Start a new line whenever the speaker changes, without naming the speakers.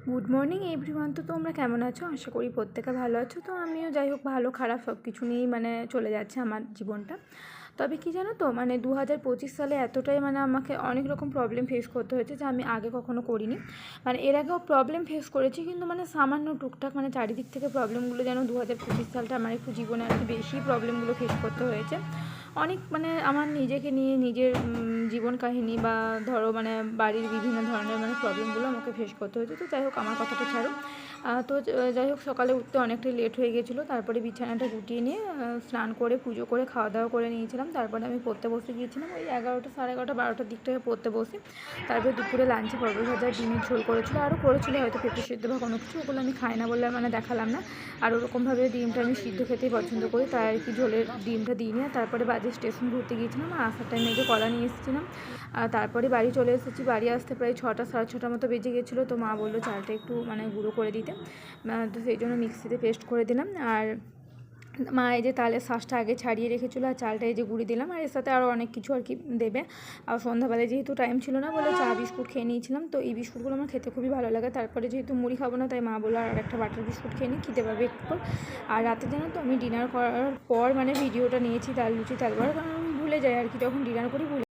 Good morning everyone. তো তোমরা কেমন আছো? আশা করি প্রত্যেকে ভালো আছো। তো আমিও যাই হোক ভালো খারাপ সব কিছু নিয়েই চলে যাচ্ছে আমার জীবনটা। তবে কি জানো তো 2025 সালে এতটাই আমাকে অনেক রকম প্রবলেম ফেস করতে হয়েছে যা আমি আগে কখনো করিনি। এর আগেও প্রবলেম ফেস করেছি, কিন্তু সামান্য টুকটাক চারিদিক থেকে প্রবলেমগুলো যেন 2025 সালটা আমার একটু জীবনে আর কি বেশি প্রবলেমগুলো ফেস করতে হয়েছে। অনেক আমার নিজেকে নিয়ে নিজের জীবন কাহিনী বা ধরো বাড়ির বিভিন্ন ধরনের প্রবলেমগুলো আমাকে ফেস করতে হয়েছে। তো যাই হোক আমার কথাটা ছাড়ো। তো যাই হোক সকালে উঠতে অনেকটাই লেট হয়ে গেছিলো। তারপরে বিছানাটা গুটিয়ে নিয়ে স্নান করে পুজো করে খাওয়া দাওয়া করে নিয়েছিলাম। তারপরে আমি পড়তে বসে গিয়েছিলাম ওই 11টা সাড়ে 11টা 12টার দিক থেকে পড়তে বসে। তারপরে দুপুরে লাঞ্চে পটল ভাজা ডিমের ঝোল করেছিলো, আরও করেছিলো হয়তো পেঁপে সিদ্ধ বা কোনো কিছু, ওগুলো আমি খাই না বলে দেখালাম না। আর ওরকমভাবে ডিমটা আমি সিদ্ধ খেতেই পছন্দ করি, তাই আর কি ঝোলের ডিমটা দিই নিয়ে তারপরে বাজে স্টেশন ঘুরতে গিয়েছিলাম। আর আসার টাইমে যে কলা নিয়ে এসেছিলাম। আর তারপরে বাড়ি চলে এসেছি। বাড়ি আসতে প্রায় 6টা সাড়ে 6টার মতো বেজে গেছিলো। তো মা বললো চালটা একটু গুঁড়ো করে দিতে, তো সেই জন্য মিক্সিতে পেস্ট করে দিলাম। আর মা এই যে তালের শাঁসটা আগে ছাড়িয়ে রেখেছিলো, আর চালটা এই যে গুঁড়ি দিলাম, আর এর সাথে আরও অনেক কিছু আর কি দেবে। আর সন্ধ্যাবেলায় যেহেতু টাইম ছিল না বলে চা বিস্কুট খেয়ে নিয়েছিলাম। তো এই বিস্কুটগুলো আমার খেতে খুবই ভালো লাগে। তারপরে যেহেতু মুড়ি খাবো না, তাই মা বললো আর একটা বাটার বিস্কুট খেয়ে নিই, খেতে পারবে একটু পর। আর রাতে জানো তো আমি ডিনার করার পর ভিডিওটা নিয়েছি ডাল লুচি তারপর, কারণ আমি ভুলে যাই আর কি, যখন ডিনার করি ভুলে